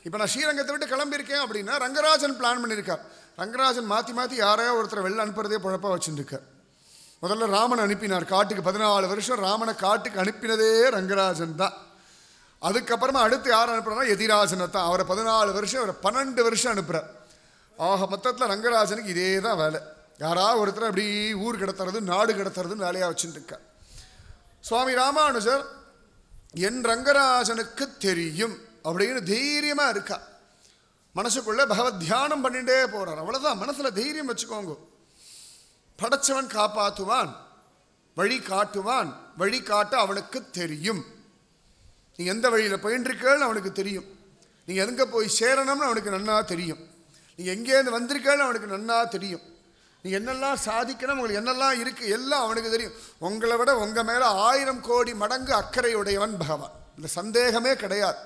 இப்போ நான் ஸ்ரீரங்கத்தை விட்டு கிளம்பியிருக்கேன் அப்படின்னா ரங்கராஜன் பிளான் பண்ணியிருக்கார். ரங்கராஜன் மாற்றி மாற்றி யாரையோ ஒருத்தரை வெளில அனுப்புறதே குழப்பா வச்சுருக்கார். முதல்ல ராமன் அனுப்பினார் காட்டுக்கு. 14 வருஷம் ராமனை காட்டுக்கு அனுப்பினதே ரங்கராஜன் தான். அதுக்கப்புறமா அடுத்து யார் அனுப்புறாருன்னா எதிராஜனை தான். அவரை 14 வருஷம், அவரை 12 வருஷம் அனுப்புகிறார். ஆக மொத்தத்தில் ரங்கராஜனுக்கு இதே தான் வேலை. யாராவது ஒருத்தர் அப்படி ஊர் கிடத்துறது, நாடு கிடத்துறதுன்னு வேலையாக வச்சுட்டு இருக்கார். சுவாமி ராமானுஜர் என் ரங்கராஜனுக்கு தெரியும் அப்படின்னு தைரியமாக இருக்கா. மனசுக்குள்ள பகவத் தியானம் பண்ணிட்டே போறார். அவ்வளோதான். மனசில் தைரியம் வச்சுக்கோங்க. படைச்சவன் காப்பாற்றுவான், வழி காட்டுவான், வழி காட்ட அவனுக்கு தெரியும். நீ எந்த வழியில் போயின்றிருக்கேன்னு அவனுக்கு தெரியும். நீங்கள் எங்கே போய் சேரணும்னு அவனுக்கு நன்னா தெரியும். நீங்கள் எங்கேருந்து வந்திருக்கேன்னு அவனுக்கு நன்னா தெரியும். நீங்கள் என்னெல்லாம் சாதிக்கணும், உங்களுக்கு என்னெல்லாம் இருக்குது எல்லாம் அவனுக்கு தெரியும். உங்களை விட உங்கள் மேலே 1000 கோடி மடங்கு அக்கறையுடையவன் பகவான். இந்த சந்தேகமே கிடையாது.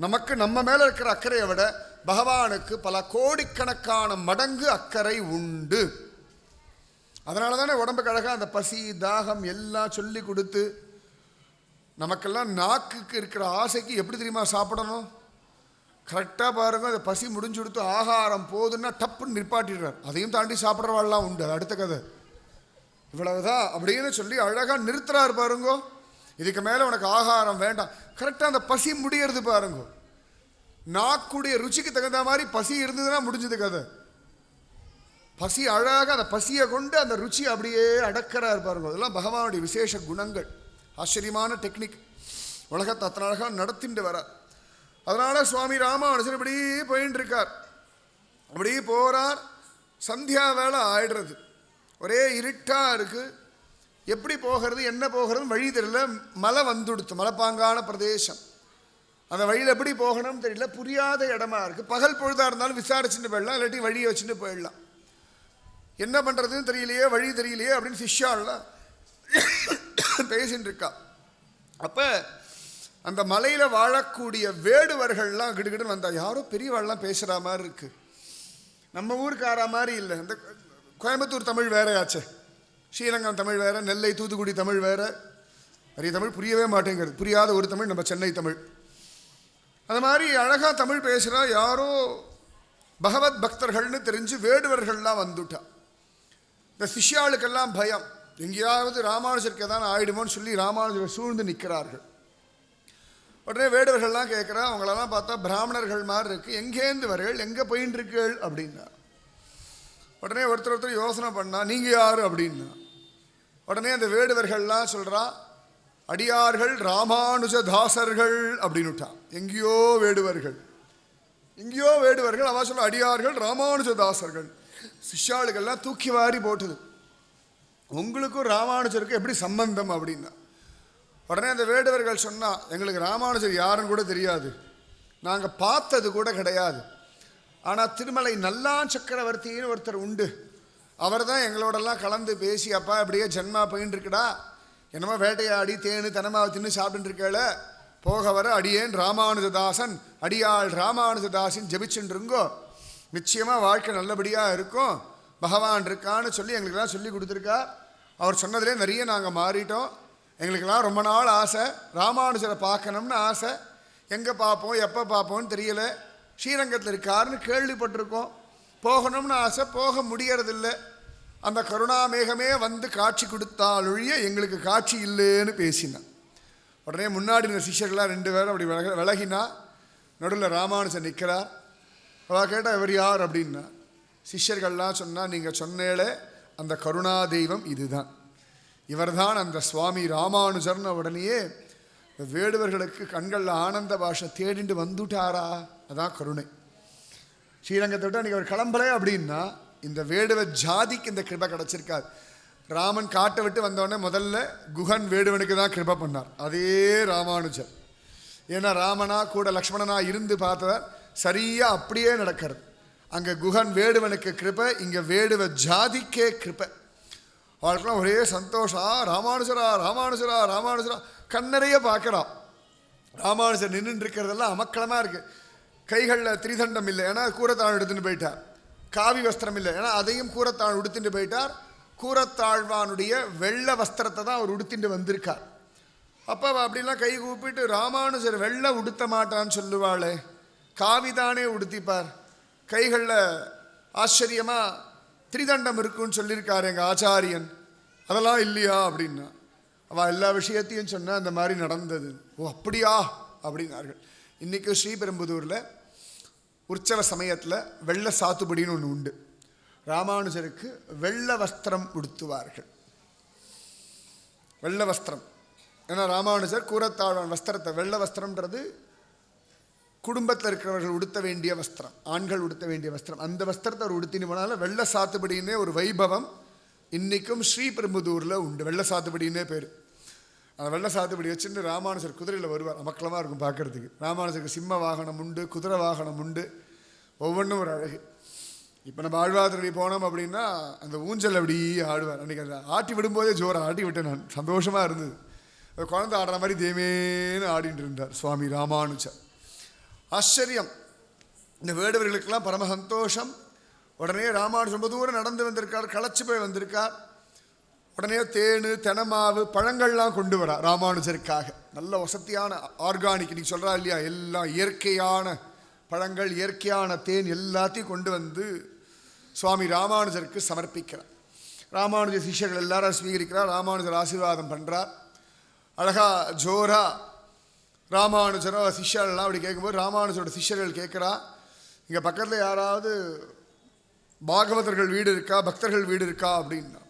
நமக்கு நம்ம மேலே இருக்கிற அக்கறையை விட பகவானுக்கு பல கோடிக்கணக்கான மடங்கு அக்கறை உண்டு. அதனால தானே உடம்புக்கு அழகாக அந்த பசி தாகம் எல்லாம் சொல்லி கொடுத்து நமக்கெல்லாம் நாக்குக்கு இருக்கிற ஆசைக்கு எப்படி தெரியுமா சாப்பிடணும்? கரெக்டாக பாருங்கள். அந்த பசி முடிஞ்சு கொடுத்து ஆகாரம் போதுன்னா டப்புன்னு நிற்பாட்டிடுறார். அதையும் தாண்டி சாப்பிட்றவாள்லாம் உண்டு. அது அடுத்த கதை. இவ்வளவுதான் அப்படின்னு சொல்லி அழகாக நிறுத்துறாரு பாருங்கோ. இதுக்கு மேலே உனக்கு ஆகாரம் வேண்டாம். கரெக்டாக அந்த பசி முடியறது பாருங்க. நாக்குடைய ருச்சிக்கு தகுந்த மாதிரி பசி இருந்ததுன்னா முடிஞ்சது கதை. பசி அழகாக அந்த பசியை கொண்டு அந்த ருச்சி அப்படியே அடக்கிறார் பாருங்க. அதெல்லாம் பகவானுடைய விசேஷ குணங்கள். ஆச்சரியமான டெக்னிக். உலகத்தை அத்தனை அழகாக நடத்திட்டு வரார். அதனால சுவாமி ராமானுஜர் இப்படி போயின்னு இருக்கார். அப்படி போகிறார். சந்தியா வேலை ஆயிடுறது. ஒரே இருட்டாக இருக்குது. எப்படி போகிறது என்ன போகிறது வழி தெரியல. மலை வந்துடுத்து. மலைப்பாங்கான பிரதேசம். அந்த வழியில் எப்படி போகணும்னு தெரியல. புரியாத இடமா இருக்குது. பகல் பொழுதாக இருந்தாலும் விசாரிச்சுட்டு போயிடலாம், இல்லாட்டி வழியை வச்சுட்டு போயிடலாம். என்ன பண்ணுறதுன்னு தெரியலையே, வழி தெரியலையே அப்படின்னு சிஷ்யாலாம் பேசின்னு இருக்கா. அப்போ அந்த மலையில் வாழக்கூடிய வேடுவர்கள்லாம் கிடுகிடுன்னு வந்தா. யாரோ பெரியவாள்லாம் பேசுகிற மாதிரி இருக்குது. நம்ம ஊருக்கார மாதிரி இல்லை. இந்த கோயம்புத்தூர் தமிழ் வேறையாச்சே, ஸ்ரீரங்கம் தமிழ் வேறு, நெல்லை தூத்துக்குடி தமிழ் வேறு. நிறைய தமிழ் புரியவே மாட்டேங்கிறது. புரியாத ஒரு தமிழ் நம்ம சென்னை தமிழ். அது மாதிரி அழகாக தமிழ் பேசுகிறா. யாரோ பகவத் பக்தர்கள்னு தெரிஞ்சு வேடுவர்கள்லாம் வந்துட்டா. இந்த சிஷ்யாளுக்கெல்லாம் பயம். எங்கேயாவது ராமானுஜருக்கு எதாவது ஆயிடுமோன்னு சொல்லி ராமானுஜரை சூழ்ந்து நிற்கிறார்கள். உடனே வேடுவர்கள்லாம் கேட்குறா. அவங்களெல்லாம் பார்த்தா பிராமணர்கள் மாதிரி இருக்குது. எங்கேருந்து வரீர்கள், எங்கே போயின்னு இருக்கீள் அப்படின்னா. உடனே ஒருத்தர் யோசனை பண்ணா. நீங்கள் யார் அப்படின்னா. உடனே அந்த வேடுவர்கள்லாம் சொல்கிறா, அடியார்கள் ராமானுஜதாசர்கள் அப்படின்னுட்டா. எங்கேயோ வேடுவர்கள், எங்கேயோ வேடுவர்கள். அவ சொல்ல அடியார்கள் ராமானுஜதாசர்கள். சிஷ்யாளுக்கெல்லாம் தூக்கி வாரி போட்டுது. உங்களுக்கும் ராமானுஜருக்கு எப்படி சம்பந்தம் அப்படின்னா. உடனே அந்த வேடுவர்கள் சொன்னால், எங்களுக்கு ராமானுஜர் யாருன்னு கூட தெரியாது, நாங்கள் பார்த்தது கூட கிடையாது. ஆனால் திருமலை நல்லான் சக்கரவர்த்தின்னு ஒருத்தர் உண்டு. அவர் தான் எங்களோடெல்லாம் கலந்து பேசி, அப்பா அப்படியே ஜென்மா போயின்னு இருக்குடா, என்னமோ வேட்டையாடி தேனு தனமாக தின்னு சாப்பிட்டு இருக்கேள, போக வர அடியேன் ராமானுஜதாசன், அடியாள் ராமானுஜதாசின் ஜபிச்சுருங்கோ, நிச்சயமாக வாழ்க்கை நல்லபடியாக இருக்கும், பகவான் இருக்கான்னு சொல்லி எங்களுக்கெல்லாம் சொல்லி கொடுத்துருக்கா. அவர் சொன்னதிலே நிறைய நாங்கள் மாறிட்டோம். எங்களுக்கெல்லாம் ரொம்ப நாள் ஆசை, ராமானுஜரை பார்க்கணும்னு ஆசை. எங்கே பார்ப்போம் எப்போ பார்ப்போம்னு தெரியல. ஸ்ரீரங்கத்தில் இருக்காருன்னு கேள்விப்பட்டிருக்கோம். போகணும்னு ஆசை, போக முடியறதில்லை. அந்த கருணாமேகமே வந்து காட்சி கொடுத்தாலொழிய எங்களுக்கு காட்சி இல்லைன்னு பேசினான். உடனே முன்னாடி இந்த சிஷ்யர்களாக 2 பேரும் அப்படி விலகினா. நடுவில் ராமானுஜன் நிற்கிறார். அவள் கேட்டால் இவர் யார் அப்படின்னா. சிஷ்யர்கள்லாம் சொன்னால், நீங்கள் சொன்னேளே அந்த கருணா தெய்வம் இதுதான், இவர்தான் அந்த சுவாமி ராமானுஜர்னு. உடனேயே வேடுவர்களுக்கு கண்களில் ஆனந்த பாஷை தேடிண்டு வந்துட்டாரா. அதான் கருணை. ஸ்ரீரங்கத்தை விட்டு அன்றைக்கி அவர் கிளம்பலை அப்படின்னா இந்த வேடுவ ஜாதிக்கு இந்த கிருபை கிடச்சிருக்காது. ராமன் காட்டை விட்டு வந்தோடனே முதல்ல குஹன் வேடுவனுக்கு தான் கிருபை பண்ணார். அதே ராமானுஜர். ஏன்னா ராமனா கூட லக்ஷ்மணனா இருந்து பார்த்தவர் சரியாக அப்படியே நடக்கிறது. அங்கே குஹன் வேடுவனுக்கு கிருபை, இங்கே வேடுவ ஜாதிக்கே கிருபை. அவளுக்கெல்லாம் ஒரே சந்தோஷம். ராமானுஜரா ராமானுஜரா ராமானுஜரா கண்ணறைய பார்க்குறான். ராமானுஜர் நின்று இருக்கிறதெல்லாம் அமக்களமாக இருக்குது. கைகளில் திரிதண்டம் இல்லை, ஏன்னா கூரத்தாழ் எடுத்துன்னு போயிட்டார். காவி வஸ்திரம் இல்லை, ஏன்னா அதையும் கூரத்தாழ் உடுத்திட்டு போயிட்டார். கூரத்தாழ்வானுடைய வெள்ளை வஸ்திரத்தை தான் அவர் உடுத்திட்டு வந்திருக்கார். அப்போ அப்படிலாம் கை கூப்பிட்டு, ராமானுஜர் வெள்ளை உடுத்த மாட்டான்னு சொல்லுவாளே, காவிதானே உடுத்திப்பார், கைகளில் ஆச்சரியமாக திரிதண்டம் இருக்குன்னு சொல்லியிருக்கார் எங்கள் ஆச்சாரியன். அதெல்லாம் இல்லையா அப்படின்னா அவள் எல்லா விஷயத்தையும் சொன்னால் அந்த மாதிரி நடந்தது. ஓ அப்படியா அப்படின்னார்கள். இன்றைக்கி ஸ்ரீபெரும்புதூரில் உற்சவ சமயத்தில் வெள்ளை சாத்துப்படின்னு ஒன்று உண்டு. ராமானுஜருக்கு வெள்ளை வஸ்திரம் உடுத்துவார்கள். வெள்ளை வஸ்திரம் ஏன்னா ராமானுஜர் கூரத்தாழ்வான் வஸ்திரத்தை, வெள்ளை வஸ்திரம்ன்றது குடும்பத்தில் இருக்கிறவர்கள் உடுத்த வேண்டிய வஸ்திரம், ஆண்கள் உடுத்த வேண்டிய வஸ்திரம். அந்த வஸ்திரத்தை அவர் உடுத்தின்னு போனால வெள்ளை சாத்துப்படின்னே ஒரு வைபவம் இன்றைக்கும் ஸ்ரீபெரும்புதூரில் உண்டு. வெள்ளை சாத்துப்படின்னே பேர். அந்த வெள்ளை சாத்துப்படி வச்சுட்டு ராமானுஜர் குதிரையில் வருவார். அமக்கலமாக இருக்கும் பார்க்குறதுக்கு. ராமானுஜருக்கு சிம்ம வாகனம் உண்டு, குதிரை வாகனம் உண்டு, ஒவ்வொன்றும் ஒரு அழகு. இப்போ நம்ம ஆழ்வார்த்தடி போனோம் அப்படின்னா அந்த ஊஞ்சல் அப்படி ஆடுவார். அன்றைக்கி அந்த ஆட்டி விடும்போதே ஜோராக ஆட்டி விட்டேன் நான். சந்தோஷமாக இருந்தது. அந்த குழந்தை ஆடுற மாதிரி தேமேன்னு ஆடிட்டு இருந்தார் சுவாமி ராமானுஜர். ஆச்சரியம். இந்த வேடுவர்களுக்கெல்லாம் பரம சந்தோஷம். உடனே ராமானுஜர் ரொம்ப தூரம் நடந்து வந்திருக்கார், களைச்சி போய் வந்திருக்கார். உடனே தேனு தெனமாவு பழங்கள்லாம் கொண்டு வரா ராமானுஜருக்காக. நல்ல வசதியான ஆர்கானிக் இன்னைக்கு சொல்கிறா இல்லையா, எல்லாம் இயற்கையான பழங்கள், இயற்கையான தேன் எல்லாத்தையும் கொண்டு வந்து சுவாமி ராமானுஜருக்கு சமர்ப்பிக்கிறார். ராமானுஜர் சிஷ்யர்கள் எல்லாரும் ஸ்வீகரிக்கிறார். ராமானுஜர் ஆசீர்வாதம் பண்ணுறார். அழகா ஜோரா ராமானுஜரோ சிஷ்யர்கள்லாம் அப்படி கேட்கும்போது ராமானுஜரோட சிஷ்யர்கள் கேட்குறா, இங்கே பக்கத்தில் யாராவது பாகவதர்கள் வீடு இருக்கா, பக்தர்கள் வீடு இருக்கா அப்படின்னா.